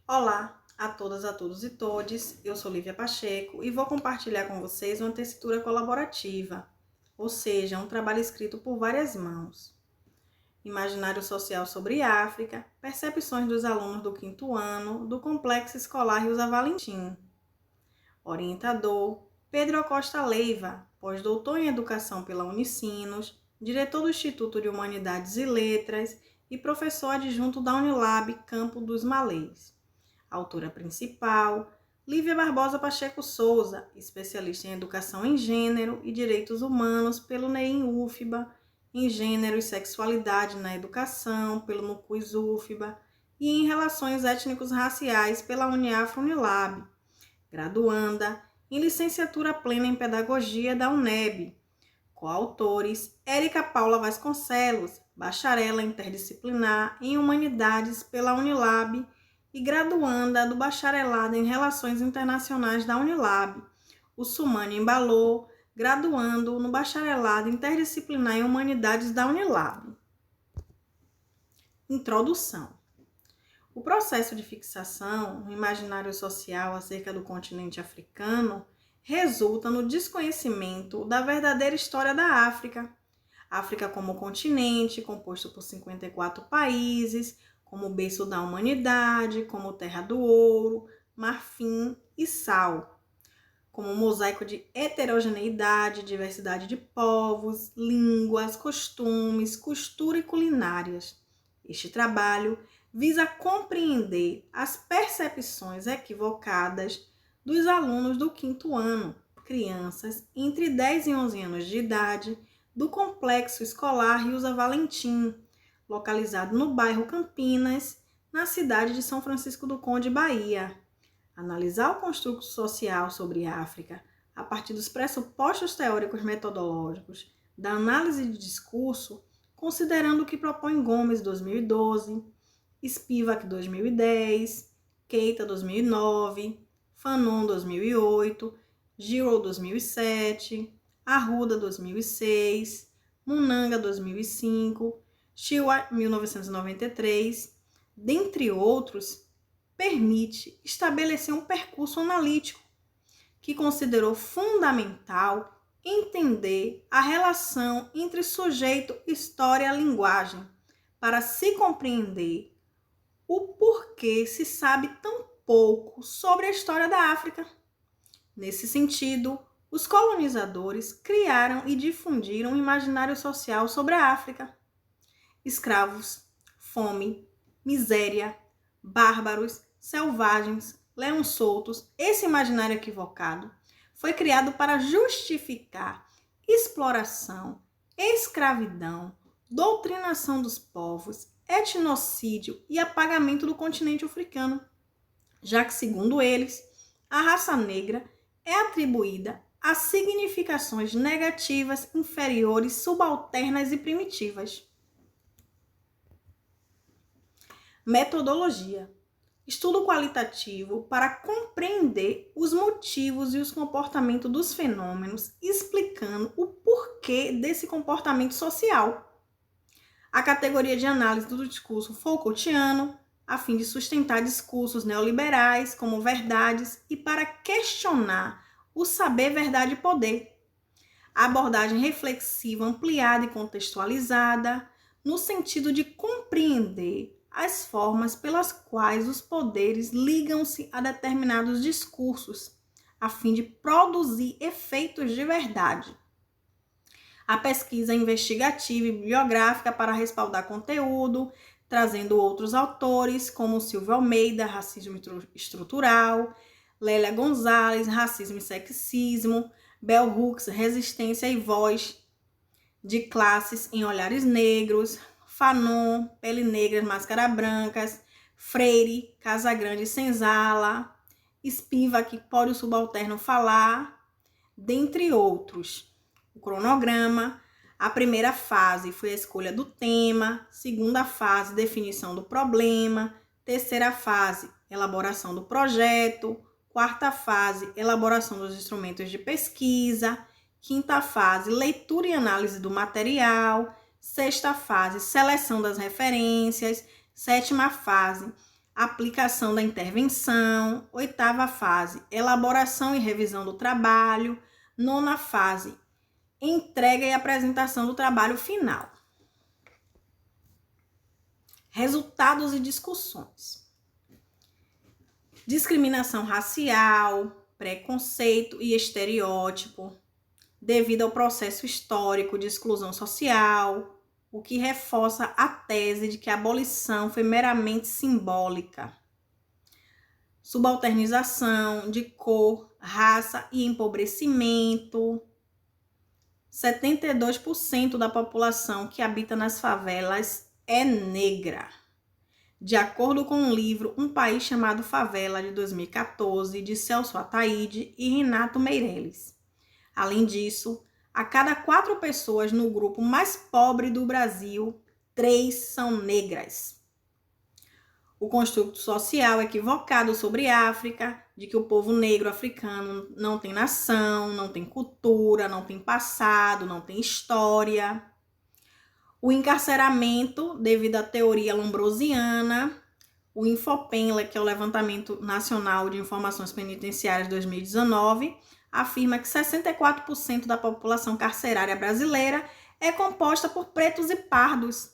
Olá a todas, a todos e todes, eu sou Lívia Pacheco e vou compartilhar com vocês uma tessitura colaborativa, ou seja, um trabalho escrito por várias mãos. Imaginário social sobre África, percepções dos alunos do 5º ano do Complexo Escolar Ilza Valentim. Orientador, Pedro Costa Leiva, pós-doutor em Educação pela Unicinos, diretor do Instituto de Humanidades e Letras e professor adjunto da Unilab Campo dos Malês. Autora principal, Lívia Barbosa Pacheco Souza, especialista em Educação em Gênero e Direitos Humanos pelo NEIM-UFBA, em Gênero e Sexualidade na Educação pelo NUCUS-UFBA e em Relações Étnicos-Raciais pela Uniafro-Unilab, graduanda em Licenciatura Plena em Pedagogia da UNEB. Coautores, Érica Paula Vasconcelos, bacharela interdisciplinar em Humanidades pela Unilab e graduanda do Bacharelado em Relações Internacionais da Unilab. Sumane Embalou, graduando no Bacharelado Interdisciplinar em Humanidades da Unilab. Introdução. O processo de fixação no imaginário social acerca do continente africano resulta no desconhecimento da verdadeira história da África. África como continente, composto por 54 países, como berço da humanidade, como terra do ouro, marfim e sal, como um mosaico de heterogeneidade, diversidade de povos, línguas, costumes, cultura e culinárias. Este trabalho visa compreender as percepções equivocadas dos alunos do 5º ano, crianças entre 10 e 11 anos de idade, do Complexo Escolar Ilza Valentim, localizado no bairro Campinas, na cidade de São Francisco do Conde, Bahia. Analisar o construto social sobre África a partir dos pressupostos teóricos metodológicos da análise de discurso, considerando o que propõe Gomes 2012, Spivak 2010, Keita 2009, Fanon 2008, Giraud 2007, Arruda 2006, Munanga 2005, Chiwa 1993, dentre outros, permite estabelecer um percurso analítico que considerou fundamental entender a relação entre sujeito, história e linguagem para se compreender o porquê se sabe tão pouco sobre a história da África. Nesse sentido, os colonizadores criaram e difundiram um imaginário social sobre a África. Escravos, fome, miséria, bárbaros, selvagens, leões soltos, esse imaginário equivocado foi criado para justificar exploração, escravidão, doutrinação dos povos, etnocídio e apagamento do continente africano, já que, segundo eles, a raça negra é atribuída a significações negativas, inferiores, subalternas e primitivas. Metodologia. Estudo qualitativo para compreender os motivos e os comportamentos dos fenômenos, explicando o porquê desse comportamento social. A categoria de análise do discurso Foucaultiano, a fim de sustentar discursos neoliberais como verdades e para questionar o saber, verdade e poder. A abordagem reflexiva ampliada e contextualizada, no sentido de compreender as formas pelas quais os poderes ligam-se a determinados discursos, a fim de produzir efeitos de verdade. A pesquisa investigativa e bibliográfica para respaldar conteúdo, trazendo outros autores como Silvio Almeida, Racismo Estrutural, Lélia Gonzalez, Racismo e Sexismo, Bell Hooks, Resistência e Voz de Classes em Olhares Negros, Fanon, Pele Negra, Máscara Brancas, Freire, Casagrande e Senzala, Spivak, Pode o Subalterno Falar, dentre outros. O cronograma, a primeira fase foi a escolha do tema, segunda fase, definição do problema, terceira fase, elaboração do projeto, quarta fase, elaboração dos instrumentos de pesquisa, quinta fase, leitura e análise do material, sexta fase, seleção das referências, sétima fase, aplicação da intervenção. 8ª fase, elaboração e revisão do trabalho. 9ª fase, entrega e apresentação do trabalho final. Resultados e discussões. Discriminação racial, preconceito e estereótipo, devido ao processo histórico de exclusão social, o que reforça a tese de que a abolição foi meramente simbólica. Subalternização de cor, raça e empobrecimento. 72% da população que habita nas favelas é negra. De acordo com um livro Um País Chamado Favela, de 2014, de Celso Ataíde e Renato Meirelles. Além disso, a cada 4 pessoas no grupo mais pobre do Brasil, 3 são negras. O construto social equivocado sobre a África, de que o povo negro africano não tem nação, não tem cultura, não tem passado, não tem história. O encarceramento, devido à teoria lombrosiana. O Infopenla, que é o Levantamento Nacional de Informações Penitenciárias 2019, afirma que 64% da população carcerária brasileira é composta por pretos e pardos.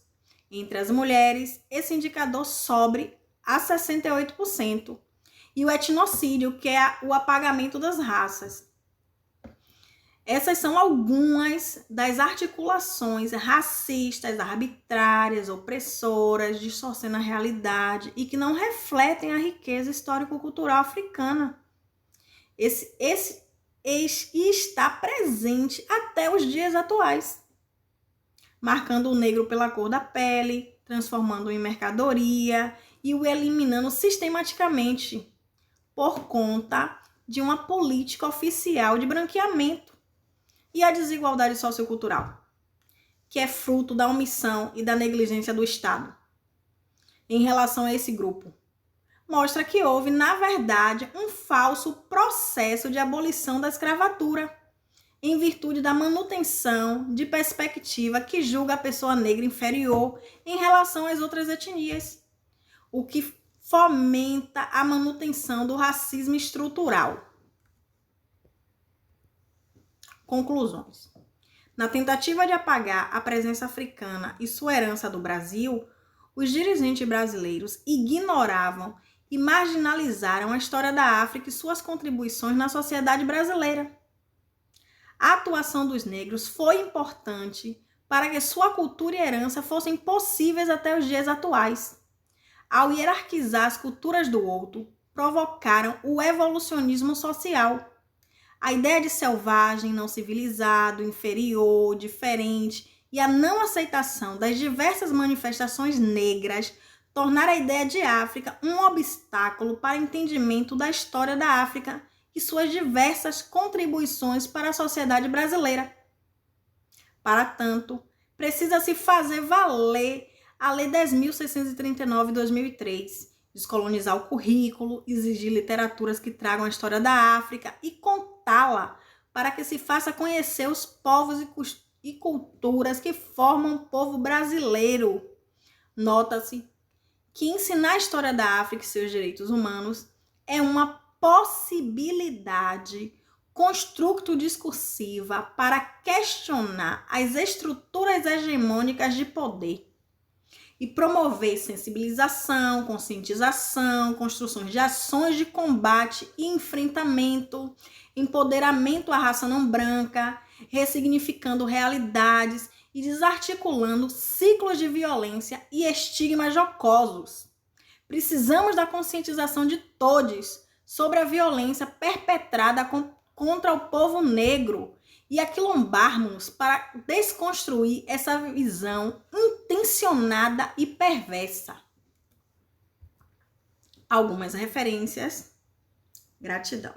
Entre as mulheres, esse indicador sobe a 68%. E o etnocídio, que é o apagamento das raças. Essas são algumas das articulações racistas, arbitrárias, opressoras, distorcendo a realidade e que não refletem a riqueza histórico-cultural africana. Esse está presente até os dias atuais, marcando o negro pela cor da pele, transformando-o em mercadoria e o eliminando sistematicamente por conta de uma política oficial de branqueamento. E a desigualdade sociocultural, que é fruto da omissão e da negligência do Estado em relação a esse grupo, mostra que houve, na verdade, um falso processo de abolição da escravatura, em virtude da manutenção de perspectiva que julga a pessoa negra inferior em relação às outras etnias, o que fomenta a manutenção do racismo estrutural. Conclusões. Na tentativa de apagar a presença africana e sua herança do Brasil, os dirigentes brasileiros ignoravam e marginalizaram a história da África e suas contribuições na sociedade brasileira. A atuação dos negros foi importante para que sua cultura e herança fossem possíveis até os dias atuais. Ao hierarquizar as culturas do outro, provocaram o evolucionismo social. A ideia de selvagem, não civilizado, inferior, diferente e a não aceitação das diversas manifestações negras tornaram a ideia de África um obstáculo para o entendimento da história da África e suas diversas contribuições para a sociedade brasileira. Para tanto, precisa-se fazer valer a Lei 10.639 de 2003, descolonizar o currículo, exigir literaturas que tragam a história da África e contá-la para que se faça conhecer os povos e culturas que formam o povo brasileiro. Nota-se que ensinar a história da África e seus direitos humanos é uma possibilidade construto-discursiva para questionar as estruturas hegemônicas de poder e promover sensibilização, conscientização, construções de ações de combate e enfrentamento, empoderamento à raça não branca, ressignificando realidades e desarticulando ciclos de violência e estigmas jocosos. Precisamos da conscientização de todos sobre a violência perpetrada contra o povo negro e aquilombarmos para desconstruir essa visão intencionada e perversa. Algumas referências. Gratidão.